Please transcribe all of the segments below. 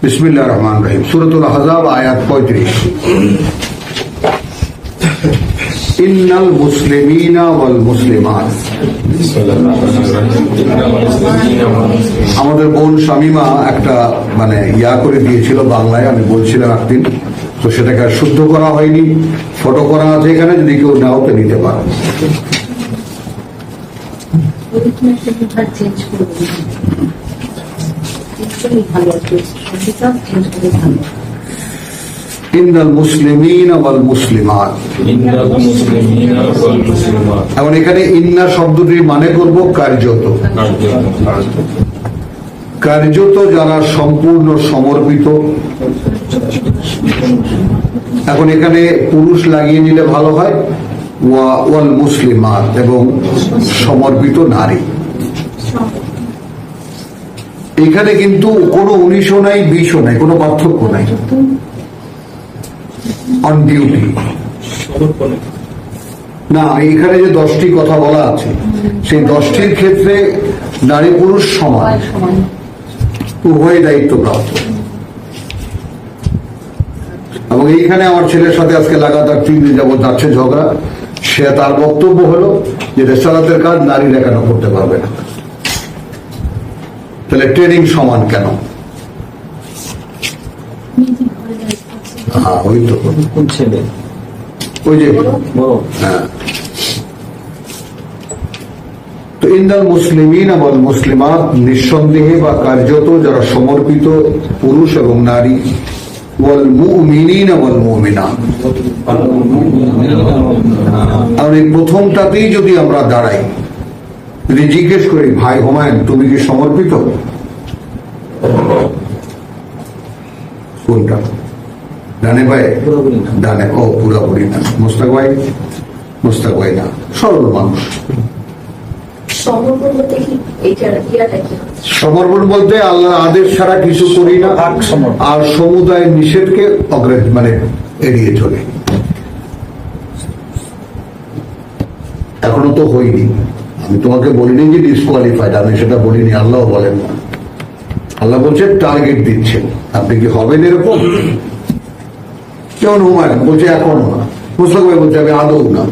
বিসমিল্লাহির রহমানির রহিম। সূরাতুল আহজাব আয়াত 35। ইন্নাল মুসলিমিনা ওয়াল মুসলিমাত। আমাদের বোন শামিমা একটা করে দিয়েছিল বাংলায়, আমি বলছিলাম একদিন, তো সেটাকে আর শুদ্ধ করা হয়নি। ফটো করা আছে এখানে, যদি কেউ নাও তো নিতে পারো। ইন্নাল মুসলিমিনা ওয়াল মুসলিমাত। এখন এখানে ইন্না শব্দটির মানে করব কার্যত। কার্যত যারা সম্পূর্ণ সমর্পিত। এখন এখানে পুরুষ লাগিয়ে নিলে ভালো হয়, ওয়াল মুসলিমাত, এবং সমর্পিত নারী। এখানে কিন্তু কোনো 19ও নাই 20ও নাই, কোনো পার্থক্য নাই। অন ডিউটি না, এখানে যে 10টি কথা বলা আছে, সেই 10টির ক্ষেত্রে নারী পুরুষ সমান, উভয় দায়িত্বপ্রাপ্ত। এবং এইখানে আমার ছেলের সাথে আজকে লাগাতার 3 দিন যাবত যাচ্ছে ঝগড়া। সে তার বক্তব্য হলো যে রেসালাতের কাজ নারীরা কেন করতে পারবে না, তাহলে ট্রেনিং সমান কেন? ওই তো কোন ছেলে, ওই যে হ্যাঁ। তো ইন্নাল মুসলিমিনা ওয়াল মুসলিমাত, নিঃসন্দেহে বা কার্যত যারা সমর্পিত পুরুষ এবং নারী। ওয়াল মুমিনিনা ওয়াল মুমিনাত। আর এই প্রথমটাতেই যদি আমরা দাঁড়াই, যদি জিজ্ঞেস করি, ভাই হুমায়ুন তুমি কি সমর্পিত? কোনটা? ডানে ভাই? ডানে। ও পুরাপুরি না। মোস্তাক ভাই না, সরল মানুষ। সমর্পণ বলতে আল্লাহর আদেশ ছাড়া কিছু করি না, আর সমুদায় নিষেধকে এড়িয়ে চলে। এখনো তো হয়নি, আমি তোমাকে বলিনি যে ডিসকোয়ালিফাইড, আমি সেটা বলিনি, আল্লাহ বলেন না। আল্লাহ বলছে টার্গেট দিচ্ছেন, আপনি কি হবেন এরকম? যেমন হুমায়ুন বলছে এখনো না, মুস্তাক ভাই বলছে আমি আদৌ না।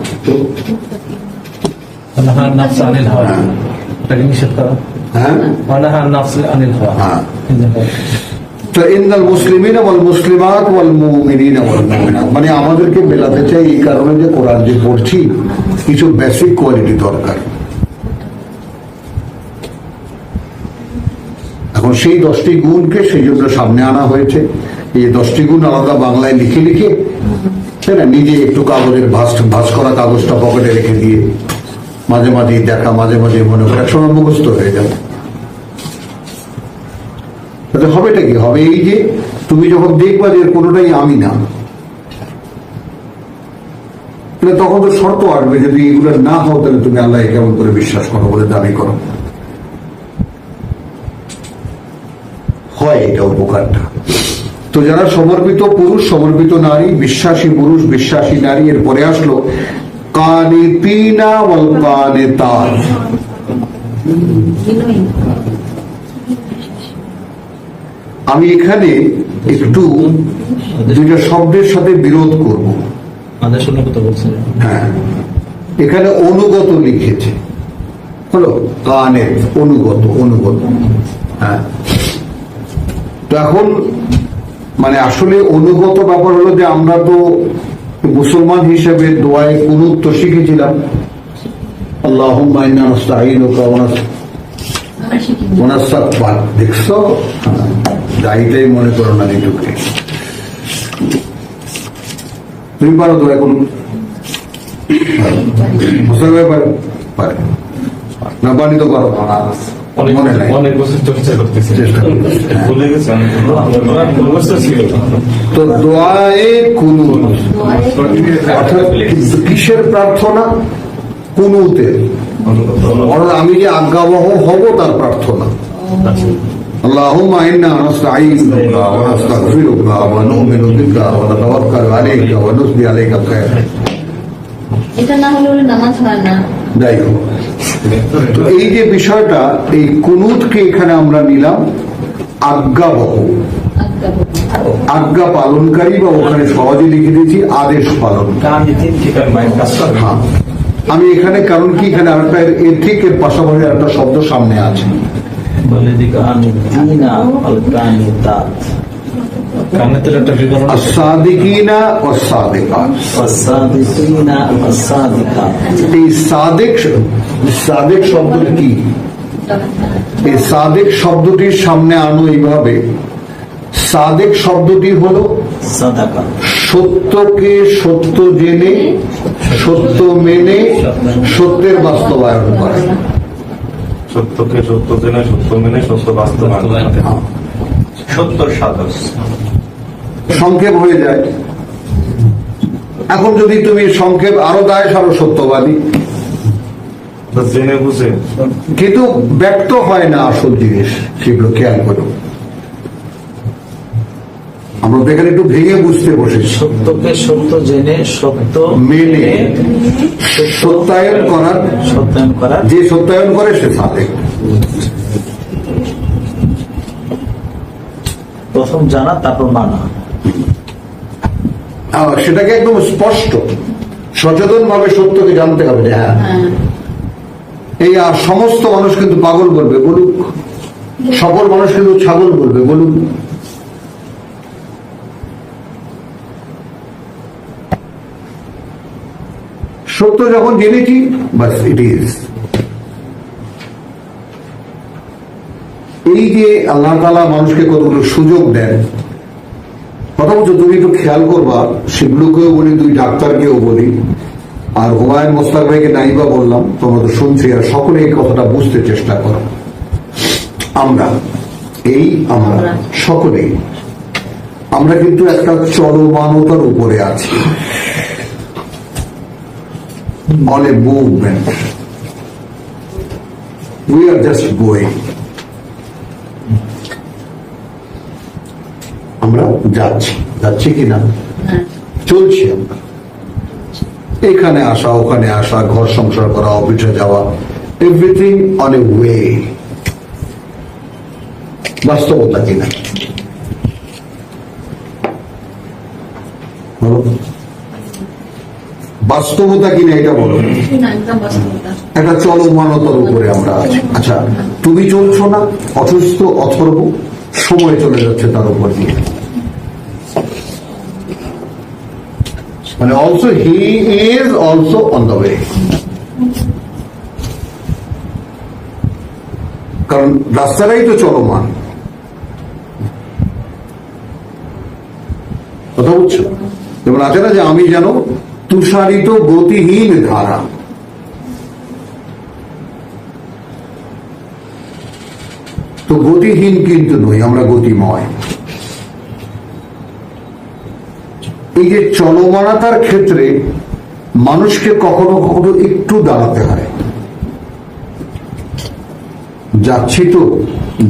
মানে আমাদেরকে মেলাতে চাই এই কারণে যে কোরআন যে পড়ছি, কিছু বেসিক কোয়ালিটি দরকার। এখন সেই 10টি গুণকে সেই জন্য সামনে আনা হয়েছে। এই 10টি গুণ আলাদা বাংলায় লিখে লিখে, তাই না, নিজে একটু কাগজের ভাঁজ করা কাগজটা পকেটে রেখে দিয়ে মাঝে মাঝে দেখা, মাঝে মাঝে মনে করে একসময় মুখস্থ হয়ে যাবে। তাতে হবেটা কি হবে? এই যে তুমি যখন দেখবা যে কোনোটাই আমি না, তখন তো শর্ত আসবে, যদি এগুলো না হও তাহলে তুমি আল্লাহ কেমন করে বিশ্বাস করো বলে দাবি করো। হয় এটা উপকারটা। তো যারা সমর্পিত পুরুষ, সমর্পিত নারী, বিশ্বাসী পুরুষ, বিশ্বাসী নারী, এরপরে আসলো কানিতিনা ওয়াল কানিতাত। আমি এখানে একটু দুইটা শব্দের সাথে বিরোধ করব। হ্যাঁ, এখানে অনুগত লিখেছে, হলো কানে অনুগত। হ্যাঁ, তো এখন আসলে অনুগত ব্যাপার হলো যে আমরা তো মুসলমান হিসেবে দোয়ায় কুনুত তো শিখেছিলাম, আল্লাহুম্মা ইন্না নাস্তাঈনুকা ওয়া নাস্তাগফিরুক। দেখছো, যাইটাই মনে করো না এইটুকু। তুমি পারো দোয়া করুন, মুসলমান পারে না, বাণী তো পারো, মনে নাই, অনেক বছর চর্চা করতেছি, চেষ্টা করতেছি, ভুলে গেছি। তো দোয়ায়ে কুনুত অর্থাৎ কিসের প্রার্থনা? কুনুতের, অর্থাৎ আমি যে আজ্ঞাবহ হব তার প্রার্থনা। আল্লাহুম্মা ইন্না নাস্তাঈনুকা ওয়া নাস্তাগফিরুকা ওয়া নু'মিনু বিকা ওয়া নাতাওয়াক্কালু আলাইকা ওয়া নুসবি আলাইকা খায়র। এটা না হলে নামাজ হয় না। যাই হোক, তো এই যে বিষয়টা, এই কুনুতকে এখানে আমরা নিলাম আজ্ঞাবহ, আজ্ঞা পালনকারী, বা ওখানে সহজে লিখে দিয়েছি আদেশ পালন। হ্যাঁ, আমি এখানে কারণ কি এখানে আরেকটা এর ঠিক এর পাশাপাশি একটা শব্দ সামনে আছে, সাদিকিনা ও সাদিকাত। এই সাদিক, সাদিক শব্দটি কি? এই সাদিক শব্দটির সামনে আনো এইভাবে, সাদিক শব্দটি হলো সত্যকে সত্য জেনে, সত্য মেনে, সত্যের বাস্তবায়ন করে। সত্যকে সত্য জেনে, সত্য মেনে, সত্য বাস্তবায়ন। সত্য সাধক সংক্ষেপ হয়ে যায়। এখন যদি তুমি সংক্ষেপ আরো দায় সারো সত্যবাদী, জেনে বুঝে, কিন্তু ব্যক্ত হয় না আসল জিনিস, সেগুলো খেয়াল করো। আমরা তো এখানে একটু ভেঙে বুঝতে বসেছি। সত্যকে সত্য জেনে, সত্য মেনে, সত্যায়ন করার, যে সত্যায়ন করে সে সাদেক। প্রথম জানা, তারপর মানা। সেটাকে একদম স্পষ্ট সচেতন ভাবে সত্যকে জানতে হবে যে হ্যাঁ, এই আর সমস্ত মানুষ কিন্তু পাগল বলবে, বলুক। সকল মানুষ কিন্তু ছাগল বলবে, বলুক। সত্য যখন জেনেছি, বাস ইট ইজ। এই যে আল্লাহ তাআলা মানুষকে কতগুলো সুযোগ দেন, কথা বলছো, তুমি একটু খেয়াল করবা, সেগুলোকেও বলি, দুই ডাক্তারকেও বলি, আর হুমায়ুন মোস্তাক ভাইকে নাইবা বললাম, তোমরা তো শুনছি, আর সকলে এই কথাটা বুঝতে চেষ্টা করো। আমরা সকলেই আমরা কিন্তু একটা চলমানতার উপরে আছি, on a movement. We are just going. আমরা যাচ্ছি কিনা, চলছি আমরা। এখানে আসা, ওখানে আসা, ঘর সংসার করা, অফিসে যাওয়া, এভরিথিং অন এ ওয়ে। বাস্তবতা কিনা বলো, বাস্তবতা কিনা এটা বলো। একটা চলমানতার উপরে আমরা আছি। আচ্ছা, তুমি চলছো না, অসুস্থ অথর্ব, সময় চলে যাচ্ছে তার উপর দিয়ে। মানে also he is also on the way. কারণ রাস্তাটাই তো চলমান, কথা বুঝছো? যেমন আছে না যে আমি যেন তুষারিত গতিহীন ধারা, তো গতিহীন কিন্তু নই, আমরা গতিময়। এই যে চলমানতার ক্ষেত্রে মানুষকে কখনো কখনো একটু দাঁড়াতে হয়। যাচ্ছি তো,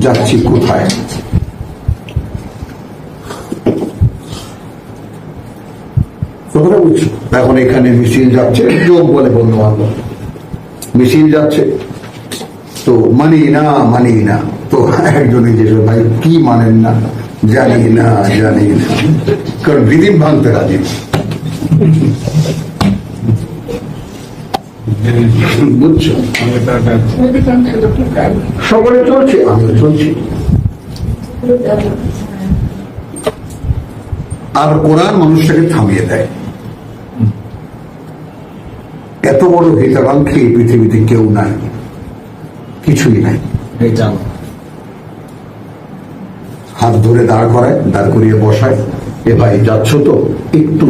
যাচ্ছি কোথায়? কথাটা বুঝছো? এখন এখানে মিছিল যাচ্ছে, যোগ বলে বন্ধু বান্ধব, মিছিল যাচ্ছে, তো মানি না, তো একজনে যে ভাই কি মানেন না, জানি না, কারণ বিধিম ভাঙতে রাজি। বুঝছো? সকলে চলছে, আমিও চলছি। আর কোরআন মানুষটাকে থামিয়ে দেয়। এত বড় হিতাকাঙ্ক্ষী এই পৃথিবীতে কেউ নাই, কিছুই নাই। হাত ধরে দাঁড় করায়, দাঁড় করিয়ে বসায়, এ ভাই যাচ্ছ তো, একটু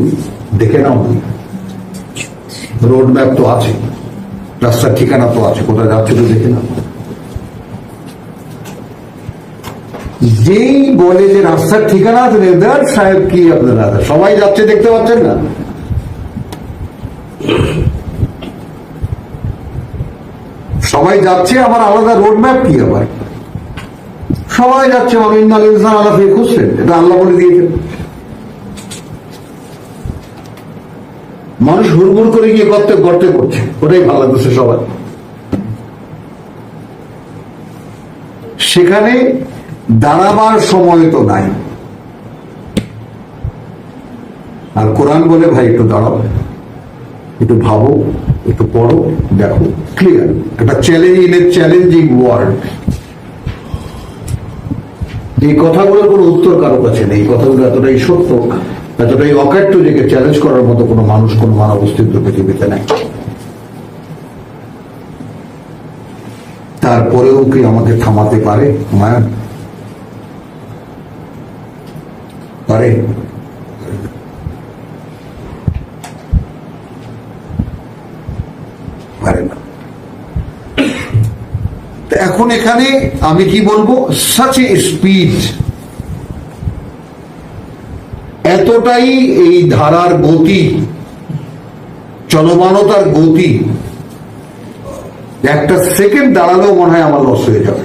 দেখে নাও, রোড ম্যাপ তো আছে, রাস্তার ঠিকানা তো আছে, কোথায় যাচ্ছ তো দেখে নাও। যেই বলে যে রাস্তার ঠিকানা আছে, সাহেব কি আপনারা সবাই যাচ্ছে, দেখতে পাচ্ছেন না? সবাই যাচ্ছে, আমার আলাদা রোড ম্যাপ কি? আবার সবাই যাচ্ছে, ইনসান আল্লাহ খুঁজছেন, এটা আল্লাহ বলে দিয়েছেন। মানুষ হুড়মুড় করে গিয়ে গর্তে গর্তে করছে, ওটাই ভালো লাগছে সবার। সেখানে দাঁড়াবার সময় তো নাই। আর কোরআন বলে ভাই একটু দাঁড়াও, একটু ভাবো, একটু পড়ো, দেখো ক্লিয়ার। একটা চ্যালেঞ্জিং ওয়ার্ড। এই কথাগুলোর কোনো উত্তর কারো কাছে নেই। এই কথাগুলো এতটাই সত্য, এতটাই অকাট্য, যে চ্যালেঞ্জ করার মতো কোনো মানুষ, কোনো মানব অস্তিত্ব পৃথিবীতে নেই। তারপরেও কি আমাকে থামাতে পারে মায়া? পারে? পারে না। এখন এখানে আমি কি বলবো, সাচ এ স্পিড, এতটাই এই ধারার গতি, চলমানতার গতি, একটা সেকেন্ড দাঁড়ালেও মনে হয় আমার লস হয়ে যাবে।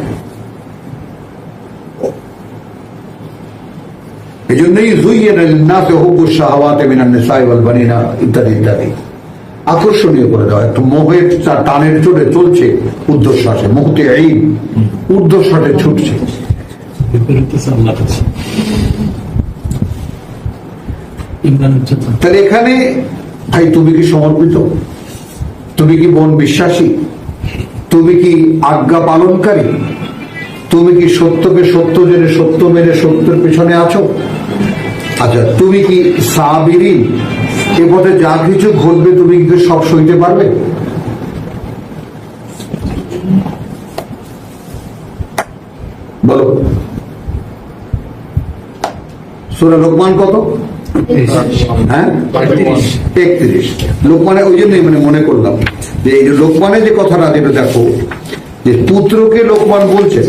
এই জন্যই যুইয়িনা লিন-নাসি হুব্বু শাহাওয়াতি মিনান নিসাই ওয়াল বানিনা ইত্যাদি ইত্যাদি আকর্ষণীয় করে দেওয়া। একটু মোহের টানের চড়ে চলছে ঊর্ধ্বশ্বাসে, মুহতিঈন, ঊর্ধ্বশ্বাসে ছুটছে। তাহলে এখানে ভাই তুমি কি সমর্পিত? তুমি কি বোন বিশ্বাসী? তুমি কি আজ্ঞা পালনকারী? তুমি কি সত্যকে সত্য জেনে সত্য মেনে সত্যের পিছনে আছো? আচ্ছা, তুমি কি সাবিরিন? এ পথে যা কিছু ঘটবে তুমি কি সব সইতে পারবে? বলো। সূরা লোকমান কত? হ্যাঁ, 31। লোকমানে ওই জন্যই মনে করলাম যে এই লোকমানে যে কথাটা, যেটা দেখো যে পুত্রকে লোকমান বলছে,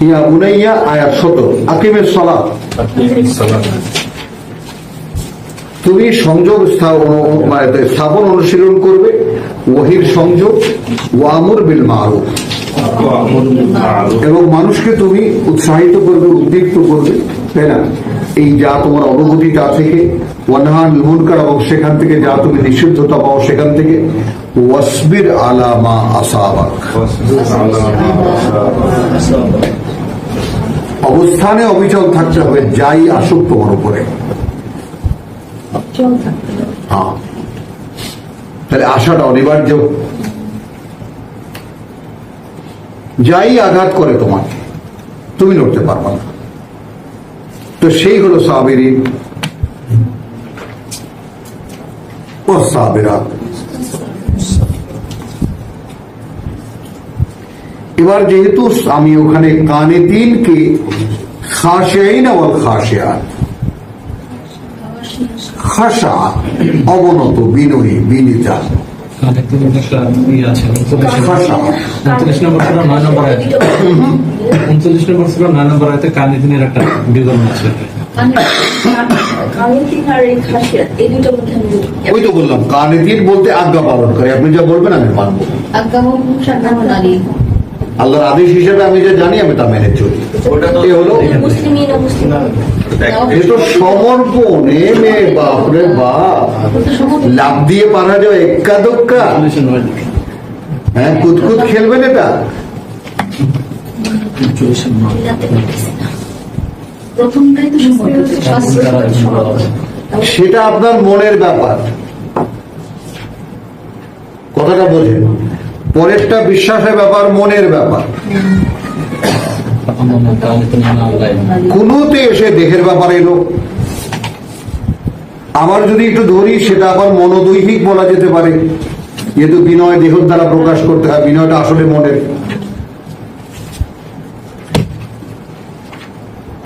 ইয়া বুনাইয়া, আয়াত 17, আকিমের সালাত, তুমি সংযোগ স্থাপন অনুশীলন করবে, ওহির সংযোগ, ওয়ামুর বিল মারুফ, এবং মানুষকে তুমি উৎসাহিত করবে, উদ্দীপ্ত করবে, তাই না? এই যা তোমার অনুভূতি তা থেকে, ওয়ানহা আনিল মুনকার, এবং সেখান থেকে যা তুমি নিষিদ্ধতা পাও সেখান থেকে, ওয়াসবির আলা মা আসাবাক, অবস্থানে অবিচল থাকতে হবে যাই আসুক তোমার উপরে। হ্যাঁ, তাহলে আশাটা অনিবার্য। যাই আঘাত করে তোমাকে, তুমি লড়তে পারবা না। তো সেই হলো সাবিরিন ও সাবিরাত। এবার যেহেতু আমি ওখানে কানিতিনকে খাশিঈন ওয়াল খাশিয়াত, খাশা অবনত, বিনয়ী, বিনীতা, খাশা 39 নম্বর সূরা 9 নম্বর আয়াত, 39 নম্বর সূরা 9 নম্বর আয়াতে কানিতিনের একটা বিবরণ আছে। ওই তো বললাম, কানিতিন বলতে আজ্ঞা পালন করে। আপনি যা বলবেন আমি মানবো। আল্লাহর আদেশ হিসেবে আমি যা জানি আমি তা মেনে চলি। এ হলো এ তো সমর্পণ। মেয়ে, বাপরে বাপ, লাভ দিয়ে পারা যায় এক্কা দোক্কা। হ্যাঁ, কুতকুত খেলবেন এটা। সেটা আপনার মনের ব্যাপার, কথাটা বোঝেন। পরেরটা বিশ্বাসের ব্যাপার, মনের ব্যাপার। কুনুতে এসে দেহের ব্যাপার এলো। আবার যদি একটু ধরি, সেটা আবার মনোদৈহিক বলা যেতে পারে, যেহেতু বিনয় দেহের দ্বারা প্রকাশ করতে হয়, বিনয়টা আসলে মনের।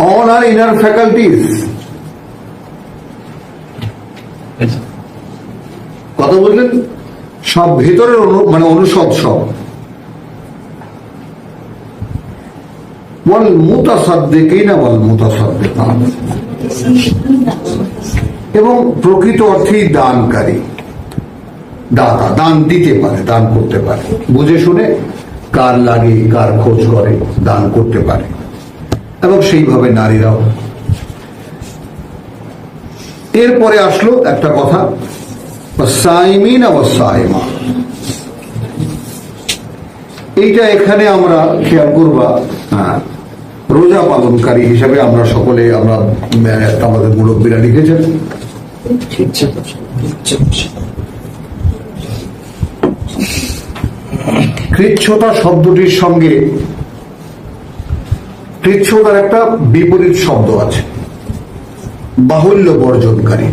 all our inner faculties, কথা বললেন, সব ভেতরের অনুষদ সব। ওয়াল মুতাসাদ্দিকিনা ওয়াল মুতাসাদ্দিকাত, এবং প্রকৃত অর্থেই দানকারী, দাতা, দান দিতে পারে, দান করতে পারে, বুঝে শুনে কার লাগে, কার খোঁজ করে দান করতে পারে। এবং সেইভাবে নারীরাও। এরপরে আসলো একটা কথা, সাইমিনা ওয়া সাইমা। এইটা এখানে আমরা খেয়াল করবা। হ্যাঁ, রোজা পালনকারী হিসাবে আমরা সকলে আমরা আমাদের মুরব্বীরা লিখেছেন। কৃচ্ছতা শব্দটির সঙ্গে কৃচ্ছতার একটা বিপরীত শব্দ আছে, বাহুল্য বর্জনকারী।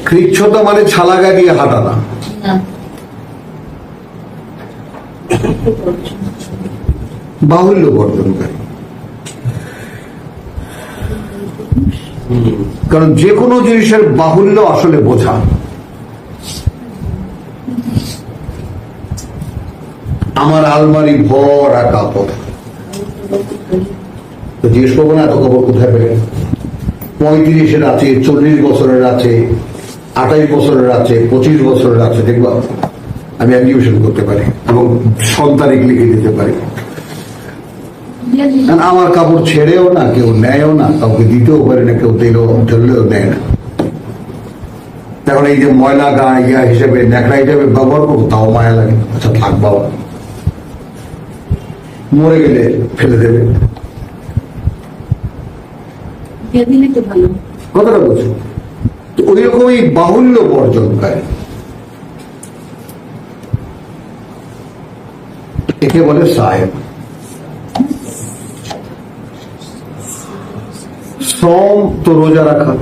কৃচ্ছতা মানে ছালাগা দিয়ে হাঁটা না, বাহুল্য বর্জনকারী। কারণ যে কোনো জিনিসের বাহুল্য আসলে বোঝা। আমার আলমারি ভরা কাপড়, তো জিজ্ঞেস করবো না এত কাপড় কোথায় পেলে? 35-এর আছে, 40 বছরের আছে, 28 বছরের আছে, 25 বছরের আছে, দেখবো আমি অ্যাডমিশন করতে পারি এবং সন্তানিক লিখে দিতে পারি। আমার কাপড় ছেড়েও না, কেউ নেয়ও না, কাউকে দিতেও পারে না, কেউ ঢেলেও নেয় না। এখন এই যে ময়লা গা ইয়া হিসেবে ন্যাকড়া হিসেবে ব্যবহার করবো, তাও মায়া লাগে। আচ্ছা থাক বাবা, মরে গেলে ফেলে দেবে, কথাটা বলছো। তো ওই রকমই বাহুল্য বর্জনকারী, একে বলে সাহেব। সম তো রোজা রাখা,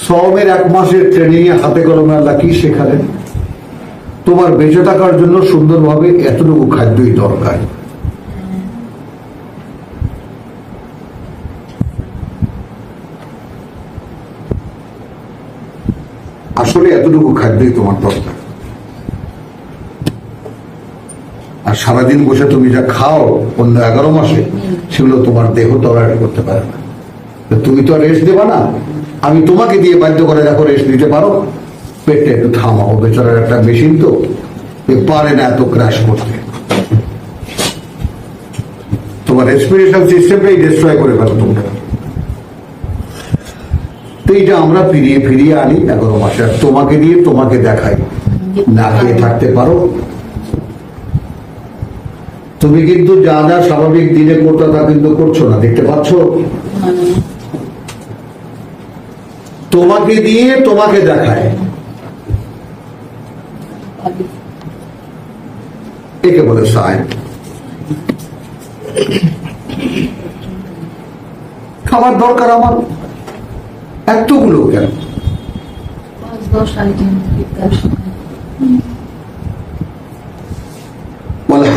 সমের 1 মাসের ট্রেনিং এ হাতে কলমে আল্লাহ কি শেখালেন? তোমার বেঁচে থাকার জন্য সুন্দরভাবে এতটুকু খাদ্যই দরকার। আসলে এতটুকু খাদ্যই তোমার দরকার। আর সারাদিন বসে তুমি যা খাও অন্য 11 মাসে, সেগুলো তোমার দেহ টলারেট করতে পারে না। তুমি তো রেস্ট দেবা না, আমি তোমাকে দিয়ে বাধ্য করে দেখো রেস্ট দিতে পারো, পেটটা একটু থামাও। বেচারার একটা মেশিন তো পারে না এত ক্র্যাশ করতে, তোমার রেসপিরেশন সিস্টেমটাই ডিস্ট্রয় করে ফেলো তোমরা। তো এইটা আমরা ফিরিয়ে ফিরিয়ে আনি 11 মাসে, আর তোমাকে দিয়ে তোমাকে দেখাই না খেয়ে থাকতে পারো। তুমি কিন্তু যা যা স্বাভাবিক দিনে করতে তা কিন্তু করছো না, দেখতে পাচ্ছ? তোমাকে দিয়ে তোমাকে দেখায়, একে বলে সাহেব। খাবার দরকার আমার এতগুলো কেন?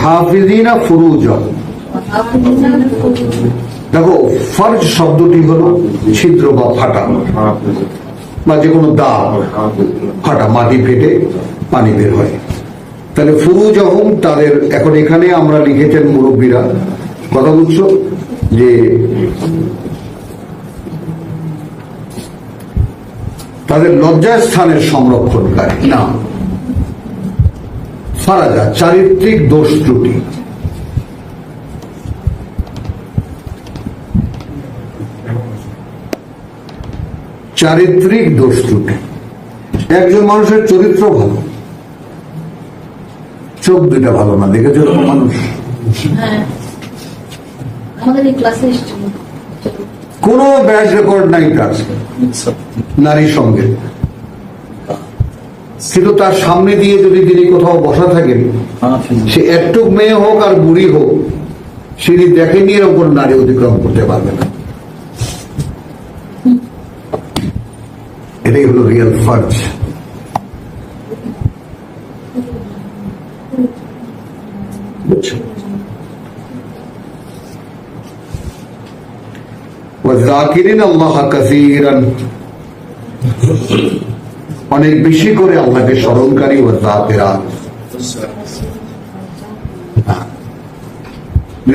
হাফিজিনা ফুরুজাহুম। দেখো, ফরজ শব্দটি হলো ছিদ্র বা ফাটা, বা যে কোনো দাগ ফাটা, মাটি ফেটে পানি বের হয়। তাহলে ফুরুজাহুম তাদের, এখন এখানে আমরা লিখেছেন মুরব্বীরা, কথা বুঝছো, যে তাদের লজ্জাস্থানের সংরক্ষণকারী না, ফারাজা চারিত্রিক দোষ ত্রুটি। চারিত্রিক দোষ ত্রুটি। একজন মানুষের চরিত্র ভালো, চোখ দুটা ভালো না, দেখেছো মানুষ? কোন ব্যাড রেকর্ড নাই তার নারীর সঙ্গে, কিন্তু তার সামনে দিয়ে যদি তিনি কোথাও বসা থাকেন, সে একটু মেয়ে হোক আর বুড়ি হোক, সেটি দেখেনি এরকম কোন নারী অতিক্রম করতে পারবে না। এটাই হলো রিয়েল ফার্জ। বুঝছো? ওয়াযাকিরিন আল্লাহ কাসীরান, অনেক বেশি করে আল্লাহকে স্মরণকারী, ওয়াযাকিরাত।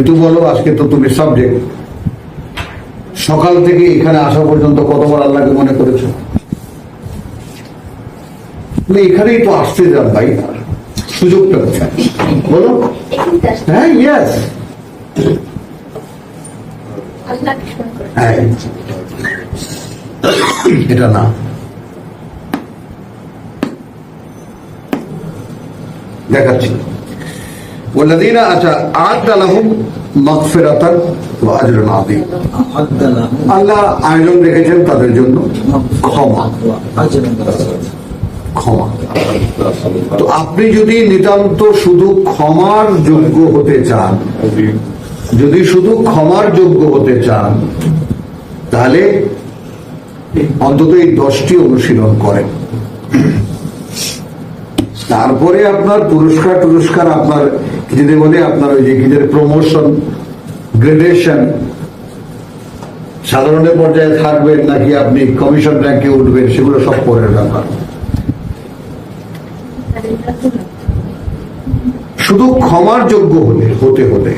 ঋতু বলো, আজকে তো তুমি সাবজেক্ট, সকাল থেকে এখানে আসা পর্যন্ত কতবার আল্লাহকে মনে করেছো? এখানেই তো আসতে যান ভাই, সুযোগটা বলো। হ্যাঁ, ইয়েস, এটা না। দেখাচ্ছি। ওয়াল্লাযীনা আচ্ছা আ'আদ্দা লাহুম মাগফিরাতান ওয়া আজরুন আযীম। আল্লাহ আয়োজন রেখেছেন তাদের জন্য ক্ষমা। ক্ষমা। তো আপনি যদি নিতান্ত শুধু ক্ষমার যোগ্য হতে চান, যদি শুধু ক্ষমার যোগ্য হতে চান, তাহলে অন্তত এই 10টি অনুশীলন করেন। তারপরে আপনার পুরস্কার আপনার যদি বলে আপনার ওই যে কিদের প্রমোশন, গ্রেডেশন, সাধারণের পর্যায়ে থাকবেন নাকি আপনি কমিশন র্যাঙ্কে উঠবেন, সেগুলো সব পরের ব্যাপার। শুধু ক্ষমার যোগ্য হতে হতে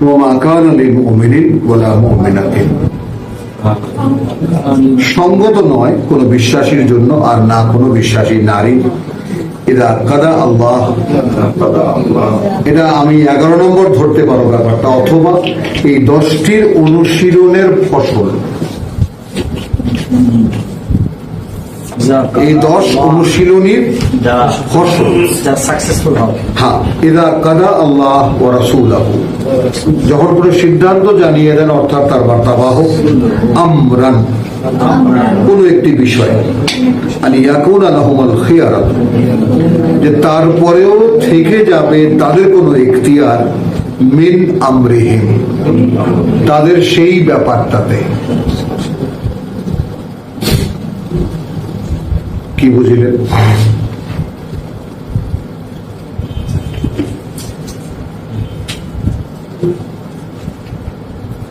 ওয়া মা কানা লিল মুমিনিন ওয়ালা মুমিনাতিন, সঙ্গত নয় কোন বিশ্বাসীর জন্য আর না কোনো বিশ্বাসী নারী। ইদা কাদা আল্লাহ, এটা আমি 11 নম্বর ধরতে পারো ব্যাপারটা, অথবা এই 10টির অনুশীলনের ফসল, এই 10 অনুশীলনীর ফসল সাকসেসফুল হবে। হ্যাঁ, ইদা কাদা আল্লাহ ওয়া রাসূলুহু, যখন কোনো সিদ্ধান্ত জানিয়ে দেন, অর্থাৎ তার বার্তাবাহক, আমরান, কোন একটি বিষয়, আন ইয়াকুনা লাহুমুল খিয়ারাত, যে তারপরেও থেকে যাবে তাদের কোনো ইখতিয়ার, মিন আমরিহিম, তাদের সেই ব্যাপারটাতে। কি বুঝিলেন?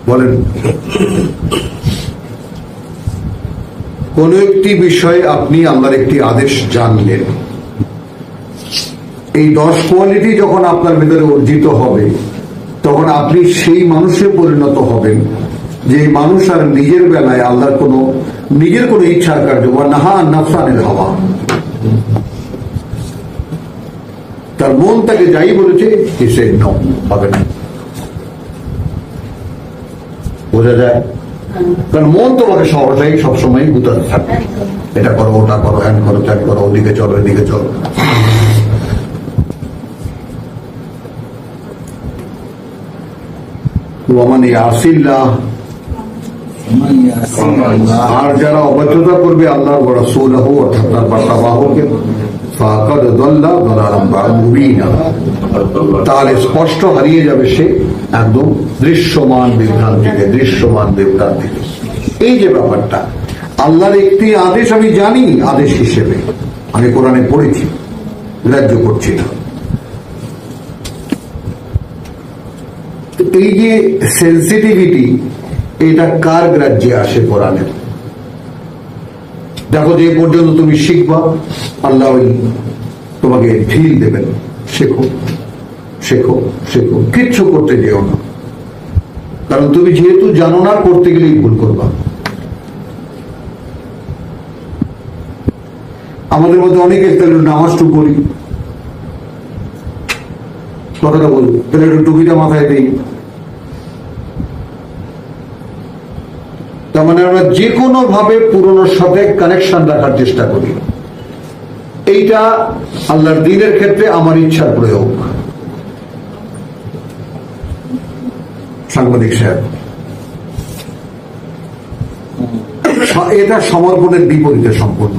বলেন। কোন একটি বিষয়ে আপনি আল্লাহর একটি আদেশ জানলেন, এই 10 কোয়ালিটি যখন আপনার ভিতরে অর্জিত হবে, তখন আপনি সেই মানুষে পরিণত হবেন যে মানুষ আর নিজের বেলায় আল্লাহর নিজের কোনো ইচ্ছার কার্য বা নাহা নাফসানিল হাওয়া, তার মন তাকে যাই বলেছে সে হবে না। বোঝা যায়? কারণ মন তোমাকে সহসাই সবসময় গুতাতে থাকবে, এটা করো, ওটা করো, হ্যান করো, ত্যাগ করো, ওদিকে চলো, এদিকে চলো। ওয়ামান ইয়াসিল্লাহ, আর যারা অবাধ্যতা করবে আল্লাহ ওয়া রাসূলহু, অর্থাৎ তার বার্তাবাহকের, ফাকাদ দাল্লা দালালান মুবিনা, তাহলে স্পষ্ট হারিয়ে যাবে সে একদম দৃশ্যমান বিভ্রান্তিতে, দৃশ্যমান বিভ্রান্তিতে। এই যে ব্যাপারটা, আল্লাহর একটি আদেশ আমি জানি আদেশ হিসেবে, আমি কোরআনে পড়েছি, গ্রাহ্য করছি না। এই যে সেন্সিটিভিটি, এটা কার গ্রাহ্যে আসে? কোরআনের। দেখো, যে পর্যন্ত তুমি শিখবা, আল্লাহ তোমাকে ঢিল দেবেন, শেখো শেখো শেখো, কিচ্ছু করতে যেও না, কারণ তুমি যেহেতু জানো না, করতে গেলেই ভুল করবা। আমাদের মধ্যে অনেকে তাহলে নামাজটু করি, কথাটা বলবো, তাহলে একটু টুপিটা মাথায় দিই, তার মানে আমরা যে কোনো ভাবে পুরনোর সাথে কানেকশন রাখার চেষ্টা করি। এইটা আল্লাহর দ্বীনের ক্ষেত্রে আমার ইচ্ছার প্রয়োগ। সাংবাদিক সাহেব, এটা সমর্পণের বিপরীতে সম্পূর্ণ।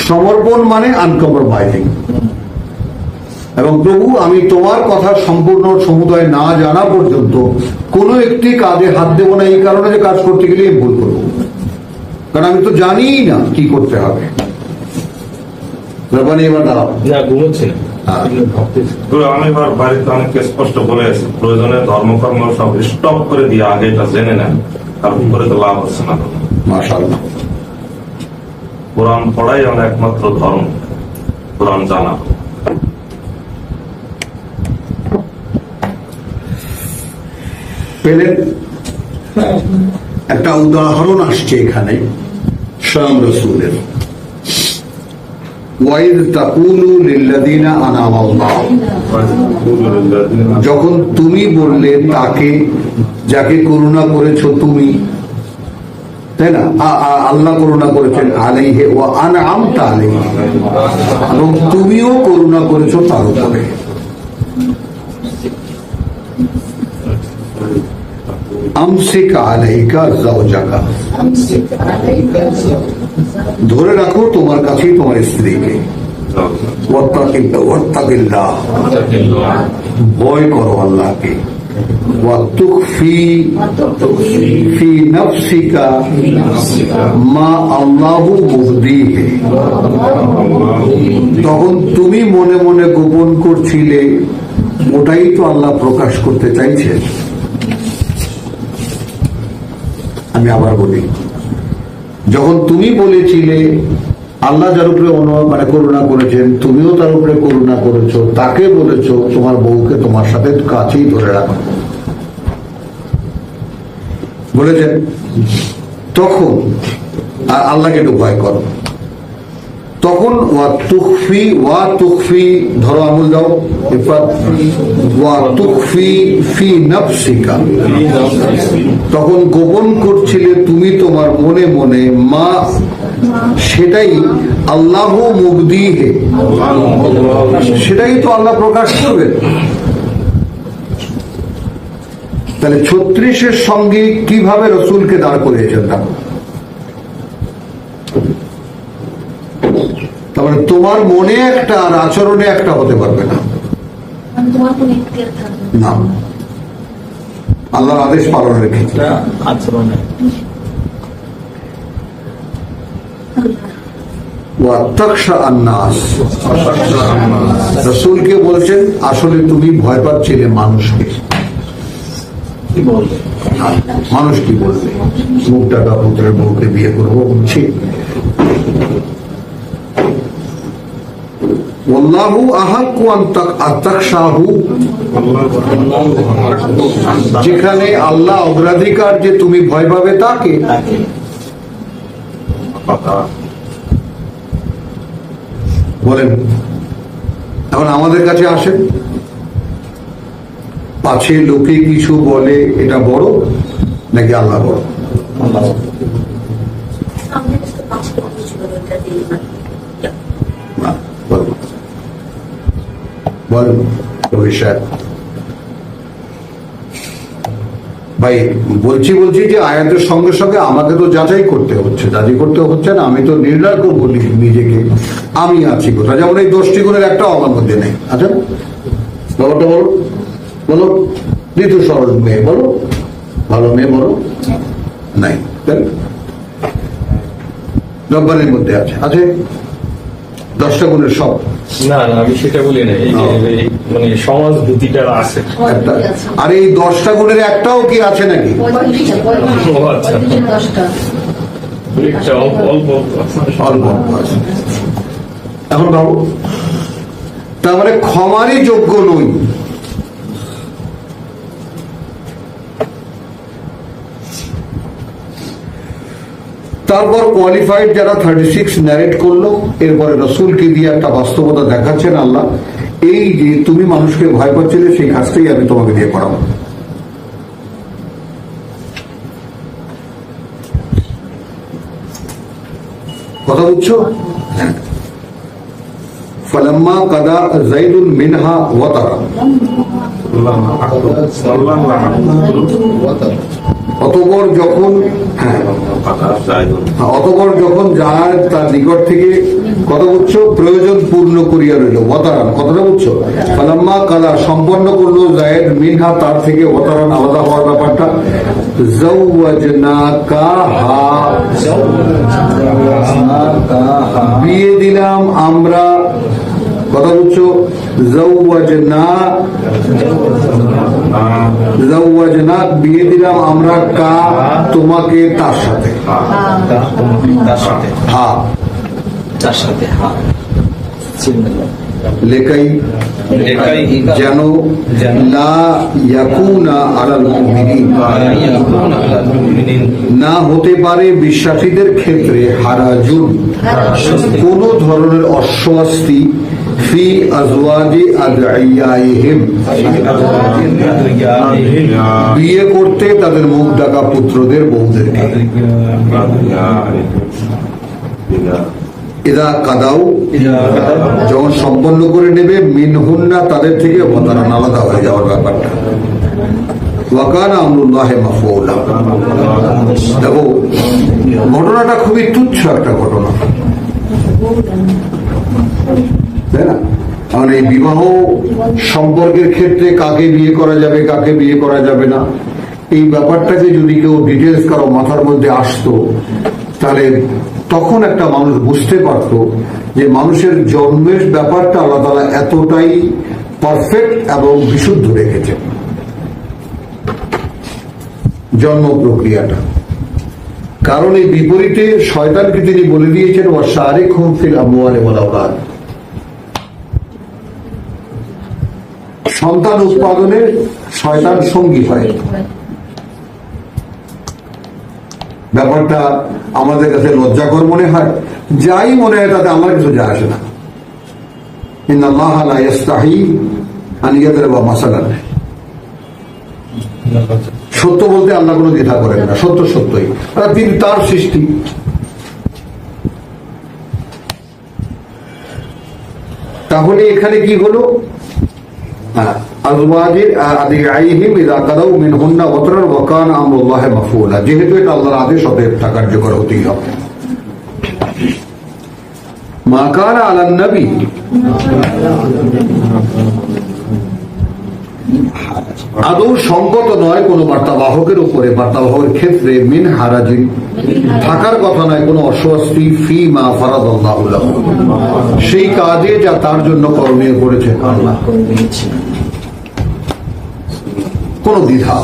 সমর্পণ মানে আনকম্প্রোমাইজিং, এবং প্রভু আমি তোমার কথা সম্পূর্ণ সমুদয় না জানা পর্যন্ত কোন একটি কাজে হাত দেব না, এই কারণে যে কাজ করতে গেলে ভুল করবো, কারণ আমি তো জানি না কি করতে হবে। এবার দাঁড়াও, আমি বাড়িতে অনেককে স্পষ্ট বলে আছি, প্রয়োজনে ধর্মকর্ম সব স্টপ করে দিয়ে আগে এটা জেনে নেন, কারণ করে তো লাভ হচ্ছে না। মাশাআল্লাহ, কোরআন পড়াই আমার একমাত্র ধর্ম, কোরআন জানা। পেলেন? একটা উদাহরণ আসছে এখানে স্বয়ং রাসূলের। ওয়াইদ তাকুলু লিল্লাযিনা আনআমা আল্লাহু, যখন তুমি বললে তাকে যাকে করুণা করেছো তুমি, তাই না? আল্লাহ করুণা করেছেন আলাইহি ওয়া আনআমতা আলাইহি, এবং তুমিও করুণা করেছো তার উপরে। আমসিক আলাইকা যাওজাকা, ধরে রাখো তোমার কাছেই তোমার স্ত্রীকে। ওয়াত্তাকিল্লাহ, ভয় করো আল্লাহকে। ওয়াতুখফি ফি নাফসিকা মা আল্লাহু মুবদিহি, তখন তুমি মনে মনে গোপন করছিলে, ওটাই তো আল্লাহ প্রকাশ করতে চাইছেন। আমি আবার বলি, যখন তুমি বলেছিলে আল্লাহ যার উপরে করুণা করেছেন, তুমিও তার উপরে করুণা করেছো, তাকে বলেছো তোমার বউকে তোমার সাথে কাছেই ধরে রাখো বলেছেন, তখন আল্লাহকে একটু ভয় করো। তখন ওয়াতুখফি ধরো, আমল দাও, ওয়াতুখফি ফি নাফসিকা, তখন গোপন করছিলে তুমি তোমার মনে মনে, মা সেটাই আল্লাহ মুবদিহি, সেটাই তো আল্লাহ প্রকাশ করবেন। তাহলে 36-এর সঙ্গে কিভাবে রসুলকে দাঁড় করিয়েছেন? তার মানে তোমার মনে একটা আর আচরণে একটা হতে পারবে না। না, আল্লাহর আদেশ পালনের ক্ষেত্রে আচরণে রসুলকে বলছেন আসলে তুমি ভয় পাচ্ছিলে মানুষকে। কি বলবে? মানুষ কি বলবে? মুখ ডাকা পুত্রের বউকে বিয়ে করবো বলছি। ওয়াল্লাহু আহাক্কু আন তাখশাহু, যেখানে আল্লাহ অগ্রাধিকার যে তুমি ভয় পাবে তাকে। বলেন, এখন আমাদের কাছে আসেন, পাছে লোকে কিছু বলে এটা বড় নাকি আল্লাহ বড়? বলেন ভাই, বলছি যে আয়াতের সঙ্গে সঙ্গে আমাকে তো যাচাই করতে হচ্ছে না। আমি তো নির্ণয় করবো নিজেকে আমি আছি কোথায়। যেমন এই 10টি গুণের একটা আমার মধ্যে নেই। আচ্ছা ব্যাপারটা বলো ঋতু সরল মেয়ে বলো, ভালো মেয়ে বলো, নাই। রব্বানের মধ্যে আছে 10টা গুণের সব। না আমি সেটা বলি না, এই যে মানে সমাজ ভূতিটা আছে। আর এই 10টা গুণের একটাও কি আছে নাকি? অল্প আছে। এখন ভাবো, তার মানে ক্ষমারই যোগ্য নই। তারপর কোয়ালিফাইড যারা 36 ন্যারেট করলো, এরপরে রসুলকে দিয়ে একটা বাস্তবতা দেখাচ্ছেন আল্লাহ, এই যে তুমি মানুষকে ভয় পাচ্ছিলে সেই কাজটাই আমি তোমাকে দিয়ে করাবো। কথা বুঝছো? ফালাম্মা কাদা যাইদুন মিনহা ওয়াতারা, অতঃপর যখন যার তার নিকট থেকে কথা বুঝছো প্রয়োজন পূর্ণ করিয়া রইল, ওয়াতারান কথাটা বুঝছো, ফালাম্মা কাদা সম্পন্ন করলো যায়েদ মিনহা তার থেকে, ওয়াতারান আলাদা হওয়ার ব্যাপারটা, যাওয়াজনাকাহা বিয়ে দিলাম আমরা, কথা বুঝছো, যাওয়াজনা বিয়ে দিলাম আমরা কা তোমাকে তার সাথে, হ্যাঁ তার সাথে, হ্যাঁ লেকাই যেন লা ইয়াকুনা আলাল মুমিনিন না হতে পারে বিশ্বাসীদের ক্ষেত্রে হারাজুন কোন ধরনের অস্বস্তি, ফি আজওয়াজি আদঈয়াইহিম, বিয়ে করতে তাদের মুখ ডাকা পুত্রদের বউদেরকে। ইদা কাদাউ, যখন সম্পন্ন করে নেবে, মিনহুন্না, তাদের থেকে ওয়াতারান, আলাদা হয়ে যাওয়ার ব্যাপারটা। ওয়াকানা আমরুল্লাহি মাফউলা। দেখো ঘটনাটা খুবই তুচ্ছ একটা ঘটনা, তাই না? কারণ এই বিবাহ সম্পর্কের ক্ষেত্রে কাকে বিয়ে করা যাবে, কাকে বিয়ে করা যাবে না, এই ব্যাপারটাকে যদি কেউ ডিটেলস কারো মাথার মধ্যে আসতো, তাহলে তখন একটা মানুষ বুঝতে পারত যে মানুষের জন্মের ব্যাপারটা আল্লাহ তাআলা এতটাই পারফেক্ট এবং বিশুদ্ধ রেখেছেন, জন্ম প্রক্রিয়াটা। কারণ এই বিপরীতে শয়তানকে তিনি বলে দিয়েছেন, ওয়াশারিকহুম ফিল আমওয়ালি ওয়াল আওলাদ, সন্তান উৎপাদনে শয়তান সঙ্গী হয়। ব্যাপারটা আমাদের কাছে লজ্জাকর মনে হয়, যাই মনে হয় তাতে আমার কিছু যায় আসে না। ইন্নাল্লাহা লা ইস্তাহি আন ইয়াদরিবা মাসালান, সত্য বলতে আল্লাহ কোনো দ্বিধা করেন না, সত্য সত্যই, তিনি তার সৃষ্টি। তাহলে এখানে কি হলো, যেহেতু এটা আল্লাহর আদেশ, অতএব তা কার্যকর হতেই হবে। মা কানা আলান নবী, আদৌ সংকট নয় কোন বার্তাবাহকের উপরে, বার্তাবাহকের ক্ষেত্রে মিন হারাজিন, থাকার কথা নয় কোনো অস্বস্তি, ফি মা ফারাদাল্লাহু লাহু, সেই কাজে যা তার জন্য করণীয় করেছেন আল্লাহ, কোন দ্বিধা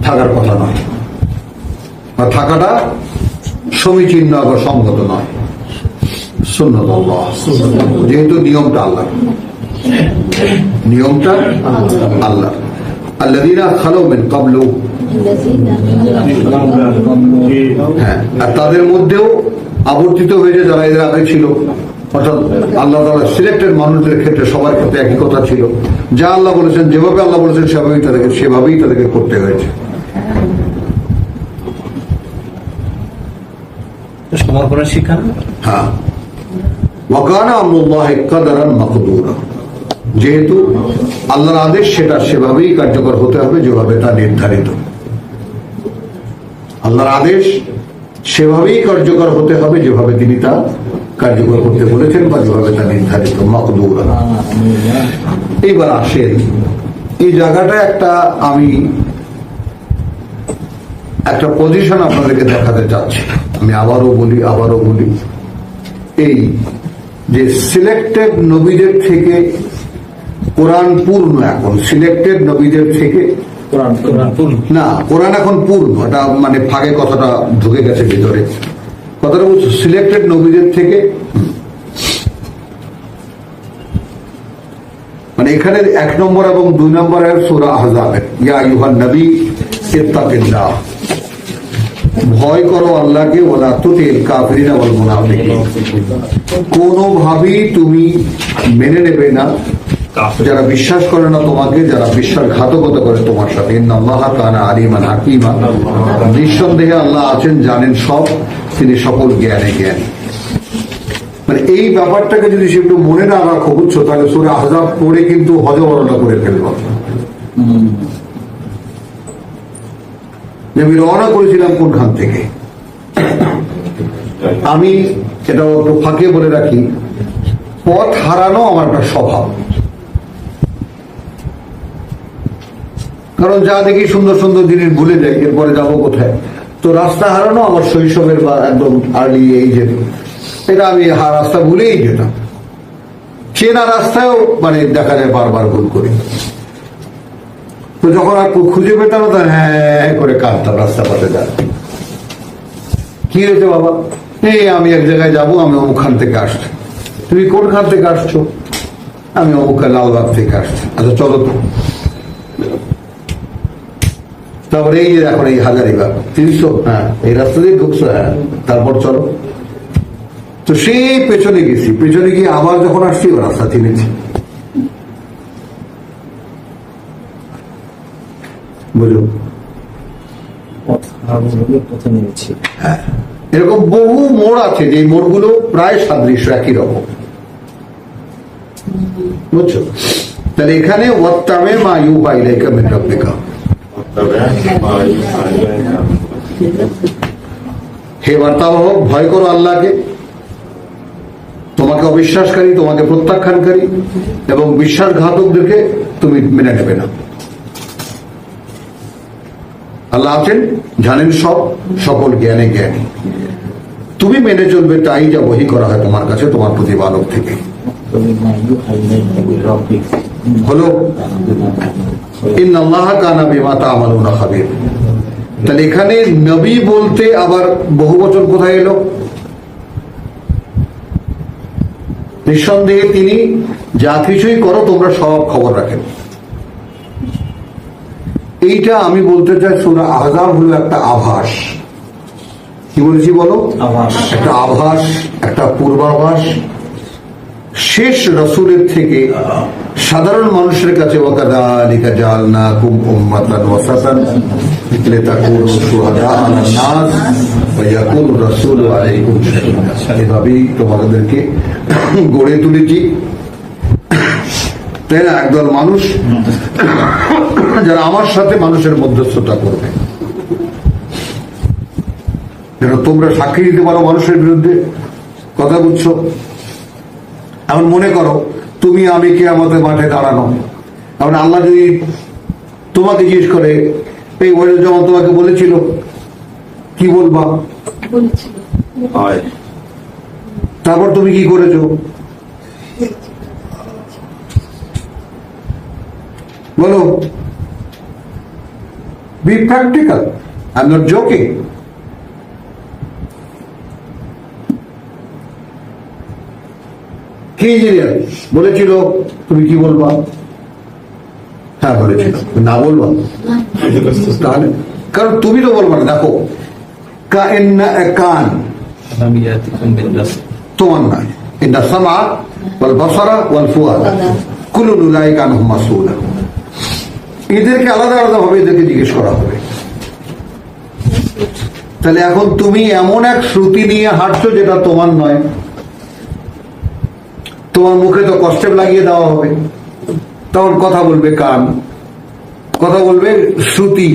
থাকার কথা নয়, বা থাকাটা সমীচীন নয় বা সঙ্গত নয়। সুন্নাতুল্লাহ, যেহেতু নিয়মটা আল্লাহ, নিয়মটা আল্লাহ। আল্লাযীনা খালাউ মিন ক্বাবলু, হ্যাঁ, আর তাদের মধ্যেও আবর্তিত হয়েছে যারা এদের আগে ছিল, অর্থাৎ আল্লাহ তাআলা সিলেক্টেড মানুষদের ক্ষেত্রে সবার ক্ষেত্রে একই কথা ছিল, যা আল্লাহ বলেছেন, যেভাবে আল্লাহ বলেছেন সেভাবেই তাদেরকে করতে হয়েছে। সমর্পণের শিক্ষা। হ্যাঁ, ওয়াকানা আমরুল্লাহি কাদারান মাকদুরা, যেহেতু আল্লাহর আদেশ সেটা সেভাবেই কার্যকর হতে হবে যেভাবে তা নির্ধারিত। আল্লাহর আদেশ সেভাবেই কার্যকর হতে হবে যেভাবে তিনি তা কার্যকর করতে বলেছেন বা যেভাবে তা নির্ধারিত। মাকদুরা। এইবার আসেন এই জায়গাটা আমি একটা পজিশন আপনাদেরকে দেখাতে চাচ্ছি। আমি আবারও বলি এই যে সিলেক্টেড নবীদের থেকে কোরআন পূর্ণ, এখন সিলেক্টেড নবীদের থেকে না, কোরআন এখন পূর্ণ, এটা মানে ফাঁকে কথাটা ঢুকে গেছে ভিতরে, কথাটা বলছো সিলেক্টেড নবীদের থেকে, মানে এখানে 1 নম্বর এবং 2 নম্বর সূরা আহজাবের, ইয়া আইয়ুহান নবী ইত্তাকিল্লাহ, ভয় করো আল্লাহকে, ওয়ালা তুতিল কাফিরিনা ওয়াল মুনাফিকিন, কোনোভাবেই তুমি মেনে নেবে না যারা বিশ্বাস করে না তোমাকে, যারা বিশ্বাসঘাতকতা করে তোমার সাথে। ইন্নাল্লাহা কানা আলিমান হাকিমা, নিঃসন্দেহে আল্লাহ আছেন, জানেন সব, তিনি সকল জ্ঞানী। মানে এই ব্যাপারটাকে যদি সে একটু মনে না রাখো, বুঝছো, তাহলে সূরা আহজাব পড়ে কিন্তু হজবরলা করে ফেলবো। আমি রওনা করেছিলাম কোনখান থেকে, আমি এটা একটু ফাঁকে বলে রাখি, পথ হারানো আমার একটা স্বভাব। কারণ যা দেখি সুন্দর সুন্দর জিনিস ভুলে যাই, এরপরে যাবো কোথায়। তো রাস্তা হারানো আমার শৈশবের বা একদম আর্লি এইজের, এটা আমি রাস্তা ভুলেই যেতাম। চেনা রাস্তায়ও মানে দেখা যায় বারবার ভুল করি। তো যখন আর খুঁজে পেতাম না, হ্যাঁ করে কাঁদতাম রাস্তা পাশে যান। কি হয়েছে বাবা? এই আমি এক জায়গায় যাবো, আমি অমুকখান থেকে আসছি। তুমি কোনখান থেকে আসছো? আমি অমুক লালবাগ থেকে আসছি। আচ্ছা চলো তো। তারপরে এই যে এখন এই হাজারিবাগ 300, হ্যাঁ এই রাস্তা দিয়ে ঢুকছো, হ্যাঁ তারপর চলো। তো সেই পেছনে গেছি, পেছনে গিয়ে আবার যখন আসছি ও রাস্তা চিনেছি। বুঝলো? কোথায় নেমেছি? হ্যাঁ, এরকম বহু মোড় আছে যে মোড়গুলো প্রায় সাদৃশ্য, একই রকম। বুঝছো? তাহলে এখানে ওয়াত্তাবে মা ইউহা ইলাইকা মিন রাব্বিকা, হে বার্তাবহ, ভয় করো আল্লাহকে, তোমাকে অবিশ্বাসকারী, তোমাকে প্রত্যাখ্যানকারী এবং বিশ্বাসঘাতকদেরকে তুমি মেনে নেবে না। আল্লাহ আছেন, জানেন সব, সকল জ্ঞানে জ্ঞানী। তুমি মেনে চলবে তাই যা ওহী করা হয় তোমার কাছে, তোমার প্রতিপালক থেকে। হলো ইন্নাল্লাহা কানা বিমা তা'মালুনা খাবীর। তাহলে এখানে নবী বলতে আবার বহু বচন কোথায় এলো? নিঃসন্দেহে তিনি যা কিছুই করো তোমরা সব খবর রাখেন। এইটা আমি বলতে চাই সূরা আহজাব হলো একটা আভাস। কি বলেছি বলো? আভাস। একটা আভাস, একটা পূর্বাভাস শেষ রাসূলের থেকে সাধারণ মানুষের কাছে। ওয়াকাযালিকা জাআলনাকুম উম্মাতান ওয়াসাতান লিতাকুনু শুহাদা আলান নাস ওয়া ইয়াকুনু রাসূলু আলাইকুম শাহীদা। এভাবেই তোমাদেরকে গড়ে তুলেছি, তাই না? একদল মানুষ যারা আমার সাথে মানুষের মধ্যস্থতা করবে, যেন তোমরা সাক্ষী দিতে পারো মানুষের বিরুদ্ধে। কথা বুঝছো? এখন মনে করো তুমি আমি কিয়ামতের মাঠে দাঁড়ানো, এখন আল্লাহ যদি তোমাকে জিজ্ঞেস করে এই ওয়াইজুজ্জামান তোমাকে বলেছিল, কি বলবা? হয় তারপর তুমি কি করেছো? বলো, B practical, I am not joking. কি ইঞ্জিনিয়ার বলেছিল, তুমি কি বলবা? হ্যাঁ বলেছিল, না বলবা তাহলে? কারণ তুমি তো বলবা না। দেখো, কান তোমার নয়, ইন্না সামআ ওয়াল বাসারা ওয়াল ফুআদ কুল্লুন উলাইকা আনহু মাসউল। এদেরকে আলাদা আলাদা ভাবে এদেরকে জিজ্ঞেস করা হবে। তাহলে এখন তুমি এমন এক শ্রুতি নিয়ে হাঁটছো যেটা তোমার নয়, তোমার মুখে তো কষ্টেপ লাগিয়ে দেওয়া হবে, তখন কথা বলবে কান, কথা বলবে শ্রুতি।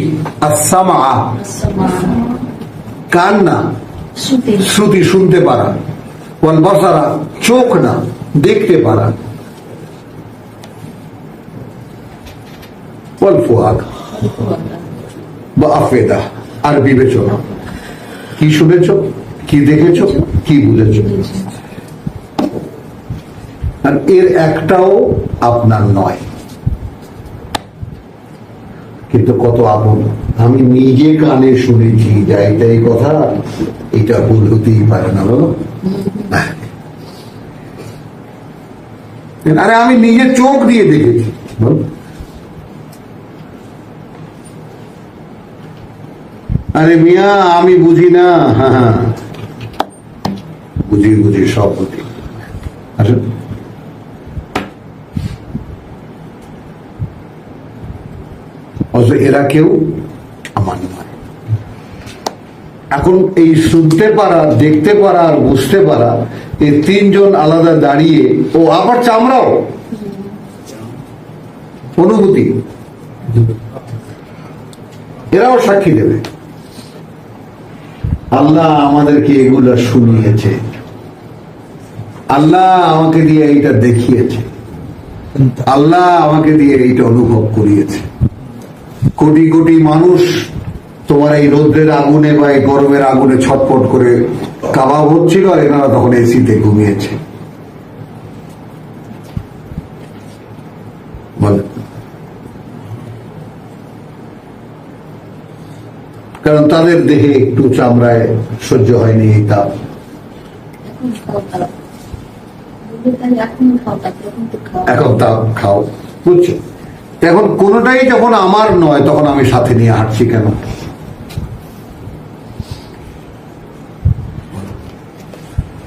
আস-সামআ কান না, শ্রুতি শুনতে পারা, ওয়াল বাসারা চোখ না, দেখতে পারা, ওয়াল ফুআদ বা আফেদা আর বিবেচনা। কি শুনেছ, কি দেখেছ, কি বুঝেছ। আর এর একটাও আপনার নয়, কিন্তু কত আপন। আমি নিজে কানে শুনেছি যা এটাই কথা, এটা ভুল হতেই পারে না। বলো, আরে আমি নিজে চোখ দিয়ে দেখেছি। আরে মিয়া আমি বুঝি না। হ্যাঁ হ্যাঁ বুঝি, বুঝি, সব বুঝি। আসলে এরা কেউ আমার নয়। এখন এই শুনতে পারা, দেখতে পারা আর বুঝতে পারা, এই তিনজন আলাদা দাঁড়িয়ে, ও আবার চামড়াও অনুভূতি, এরাও সাক্ষী দেবে। আল্লাহ আমাদেরকে এগুলা শুনিয়েছে, আল্লাহ আমাকে দিয়ে এইটা দেখিয়েছে, আল্লাহ আমাকে দিয়ে এইটা অনুভব করিয়েছে। কোটি কোটি মানুষ তোমার এই রৌদ্রের আগুনে বা এই গরমের আগুনে ছটফট করে কাবাব হচ্ছিল, আর এনারা তখন এসিতে ঘুমিয়েছে। কারণ তাদের দেহে একটু চামড়ায় সহ্য হয়নি এই তাপ। এখন তাপ খাও, বুঝছো? এখন কোনোটাই যখন আমার নয়, তখন আমি সাথে নিয়ে হাঁটছি কেন?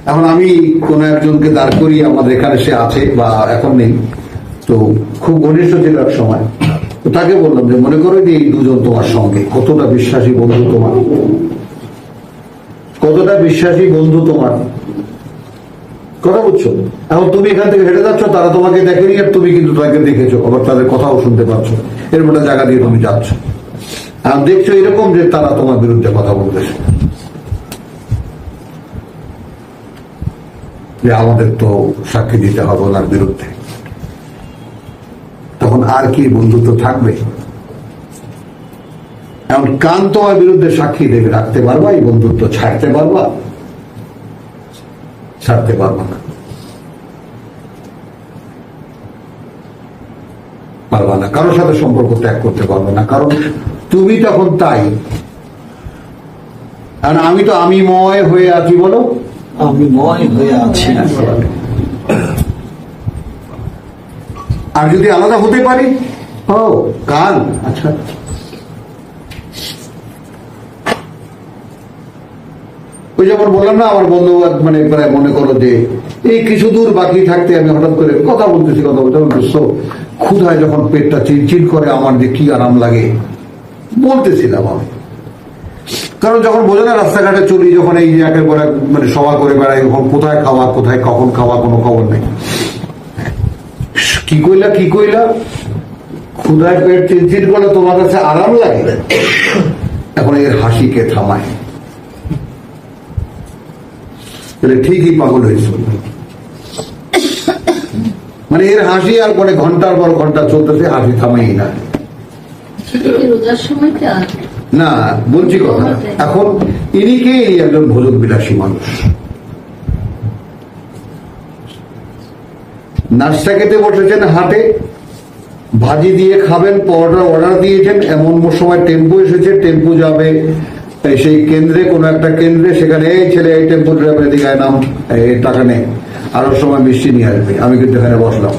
এখন আমি কোন একজনকে দাঁড় করিয়ে আমাদের এখানে সে আছে বা এখন নেই, তো খুব ঘনিষ্ঠ ছিল এক সময়, তো তাকে বললাম যে মনে করো যে এই দুজন তোমার সঙ্গে, কতটা বিশ্বাসী বন্ধু তোমার, কতটা বিশ্বাসী বন্ধু তোমার, কথা বুঝছো? এখন তুমি এখান থেকে হেঁটে যাচ্ছ, তারা তোমাকে দেখেনি, আর তুমি কিন্তু তাকে দেখেছো, আবার তাদের কথাও শুনতে পাচ্ছ, এরকম একটা জায়গা দিয়ে তুমি যাচ্ছ, আর দেখছো এরকম যে তারা তোমার বিরুদ্ধে কথা বলতেছে, যে আমাদের তো সাক্ষী দিতে হবে ওনার বিরুদ্ধে, তখন আর কি বন্ধুত্ব থাকবে? এখন কান তোমার বিরুদ্ধে সাক্ষী দেবে, রাখতে পারবা এই বন্ধুত্ব? ছাড়তে পারবা? ছাড়তে পারবা না, পারবা না, কারোর সাথে সম্পর্ক ত্যাগ করতে পারবে না, কারণ তুমি তখন তাই। কারণ আমি তো আমিময় হয়ে আছি, বলো আমি ময় হয়ে আছি। আর যদি আলাদা হতে পারি, ও কাল, আচ্ছা ওই যেমন বললাম না, আমার বন্ধু মানে প্রায় মনে করো যে এই কিছু দূর বাকি থাকতে আমি হঠাৎ করে কথা বলতেছি, ক্ষুধায় যখন পেটটা চিনচিন করে আমার যে কি আরাম লাগে বলতেছিলাম আমি। কারণ যখন বোঝে না রাস্তাঘাটে চলি, যখন এই যে একের পর এক মানে সভা করে বেড়াই, তখন কোথায় খাওয়া, কোথায় কখন খাওয়া, কোনো খবর নেই। কি কইলা ক্ষুধায় পেট চিনচিন করলে তোমার কাছে আরাম লাগে, এখন এর হাসিকে থামায়, ঠিকই পাগল হয়েছে। মানে এর হাসি আর মানে ঘন্টার পর ঘন্টা চলতেছে, হাসি থামাই না। রোজার সময়টা না বলছি কথা, এখন ইনিকে একজন ভোজন বিলাসী মানুষ, নাস্তা খেতে বসেছেন হাটে, ভাজি দিয়ে খাবেন, পরোটার অর্ডার দিয়েছেন, এমন সময় টেম্পু এসেছে, টেম্পু যাবে সেই কেন্দ্রে, কোন একটা কেন্দ্রে, সেখানে এই ছেলে এই টেম্পু ড্রাইভারের দিকে নাম, এই টাকা নেই, আরো সময় মিষ্টি নিয়ে আসবে, আমি কিন্তু এখানে বসলাম।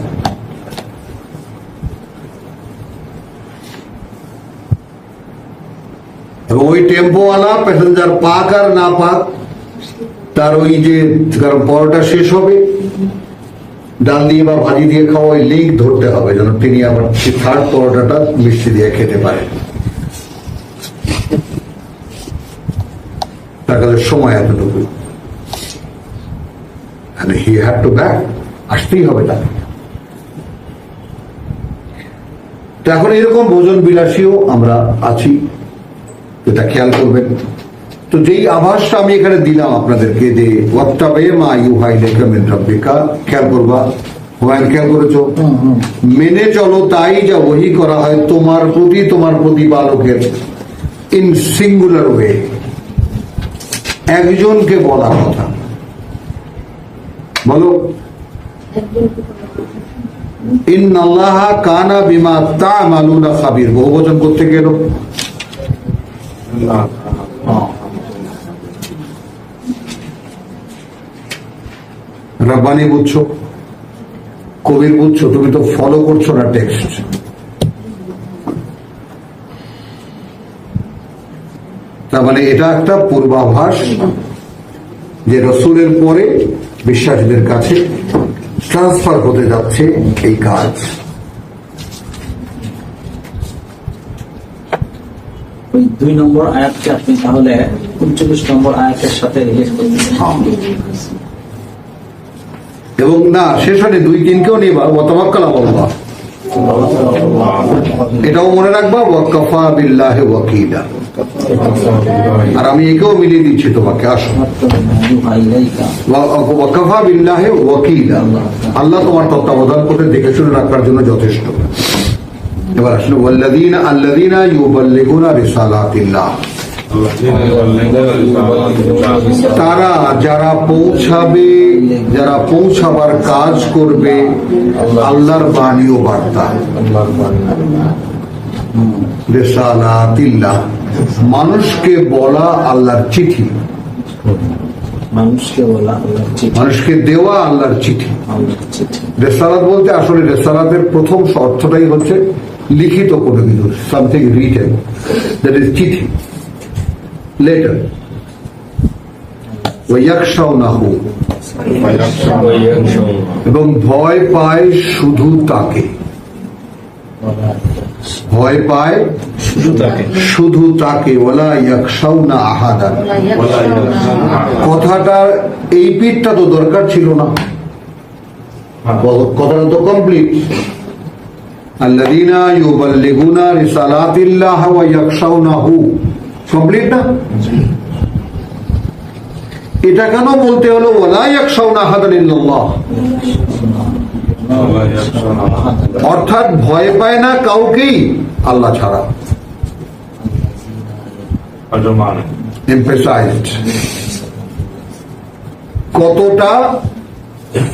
এবং ওই টেম্পোওয়ালা প্যাসেঞ্জার পাক আর না পাক, তার ওই যে কারণ পরোটা শেষ হবে, ডাল দিয়ে বা ভাজি দিয়ে খাওয়া, ওই লিঙ্ক ধরতে হবে যেন তিনি আবার থার্ড পরোটাটা মিষ্টি দিয়ে খেতে পারে। তার কাছে সময় এতটুকু, হি হ্যাড টু ব্যাক, আসতেই হবে তাকে। তো এখন এরকম ভোজন বিলাসীও আমরা আছি, এটা খেয়াল করবেন। তো যেই আভাসটা আমি এখানে দিলাম আপনাদেরকে, যে ওয়াত্তাবে মা ইউহা ইলাইকা মিন রাব্বিকা, খেয়াল করবা, হুমায়ুন খেয়াল করেছো, মেনে চলো তাই যা ওহী করা হয় তোমার প্রতি, তোমার প্রতিপালকের, ইন সিঙ্গুলার ওয়ে, একজনকে বলা কথা, বলো ইন্নাল্লাহা কানা বিমা তা'মালুনা খাবীর, বহুবচন করতে গেল, রব্বানি বুঝছো, কবির বুঝছো, তুমি তো ফলো করছো না টেক্সট। তার মানে এটা একটা পূর্বাভাস যে রসুলের পরে বিশ্বাসীদের কাছে ট্রান্সফার হতে যাচ্ছে এই কাজ। ওই 2 নম্বর আয়াতকে আপনি তাহলে 39 নম্বর আয়াতের সাথে রিলেট করতেছেন। এবং না শেষ হয়নি, 2-3কেও নিবা, ওয়াতাওয়াক্কাল আলাল্লাহ, এটাও মনে রাখবা, ওয়াকাফা বিল্লাহি ওয়াকিলা। আর আমি একেও মিলিয়ে দিচ্ছি তোমাকে, আসো, ওয়াকাফা বিল্লাহি ওয়াকিলা, আল্লাহ তোমার তত্ত্বাবধান করে দেখে শুনে রাখার জন্য যথেষ্ট। এবার আসলে আল্লাযীনা ইউবাল্লিগুনা রিসালাতিল্লাহ, তারা যারা পৌঁছাবে, যারা পৌঁছাবার কাজ করবে আল্লাহর বাণী ও বার্তা, রিসালাতিল্লাহ, মানুষকে বলা আল্লাহর চিঠি, মানুষকে দেওয়া আল্লাহর চিঠি। রেসালাত বলতে আসলে রেসালাতের প্রথম অর্থটাই হচ্ছে লিখিত কোনো কিছু, সামথিং রিটেন, দ্যাট ইজ চিঠি, লেটার। ওয়া ইয়াখশাউনাহু, এবং ভয় পায় শুধু তাকে, ভয় পায় শুধু তাকে। ওয়ালা ইয়াখশাউনা আহাদান, কথাটা এই পিঠটা তো দরকার ছিল না, কথাটা তো কমপ্লিট। আল্লাযীনা ইউবাল্লিগুনা রিসালাতিল্লাহ ওয়া ইয়াখশাউনাহু, কমপ্লিট না? এটা কেন বলতে হলো ওয়ালা ইয়াখশাউনা আহাদান ইল্লাল্লাহ? অর্থাৎ ভয় পায় না কাউকেই আল্লাহ ছাড়া। এমফেসাইজড, কতটা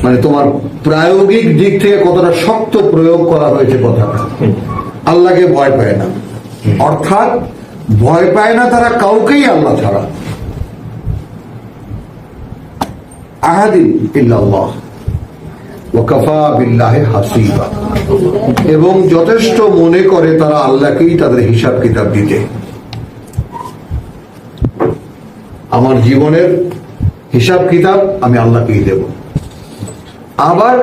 মানে তোমার প্রায়োগিক দিক থেকে কতটা শক্ত প্রয়োগ করা হয়েছে কথাটা। আল্লাহকে ভয় পায় না, অর্থাৎ ভয় পায় না তারা কাউকেই আল্লাহ ছাড়া। আহাদিন ইল্লাল্লাহ ওয়া কাফা বিল্লাহি হাসিবা, এবং যথেষ্ট মনে করে তারা আল্লাহকেই তাদের হিসাব কিতাব দিতে। আমার জীবনের হিসাব কিতাব আমি আল্লাহকেই দেব, আবার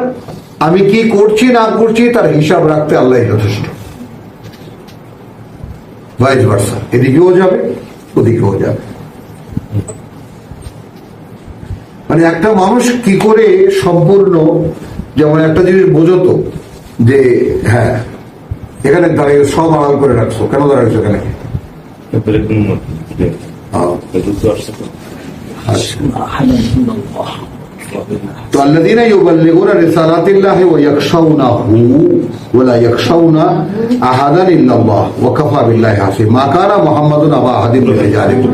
আমি কি করছি না করছি তার হিসাব রাখতে আল্লাহ যথেষ্ট। ভাইস ভার্সা, এদিকেও যাবে ওদিকেও যাবে। মানে একটা মানুষ কি করে সম্পূর্ণ, যেমন একটা জিনিস বোঝতো যে হ্যাঁ এখানে দাঁড়িয়ে সব আড়াল করে রাখছো, কেন দাঁড়াইছো এখানে? তো আল্লাযীনা ইউবাল্লিগুনা রিসালাতিল্লাহি ওয়া ইয়াখশাউনাহু ওয়া লা ইয়াখশাউনা আহাদান ইল্লাল্লাহ ওয়া কাফা বিল্লাহি হাসিবা। মা কানা মুহাম্মাদুন আবা আহাদিন মিন রিজালিকুম।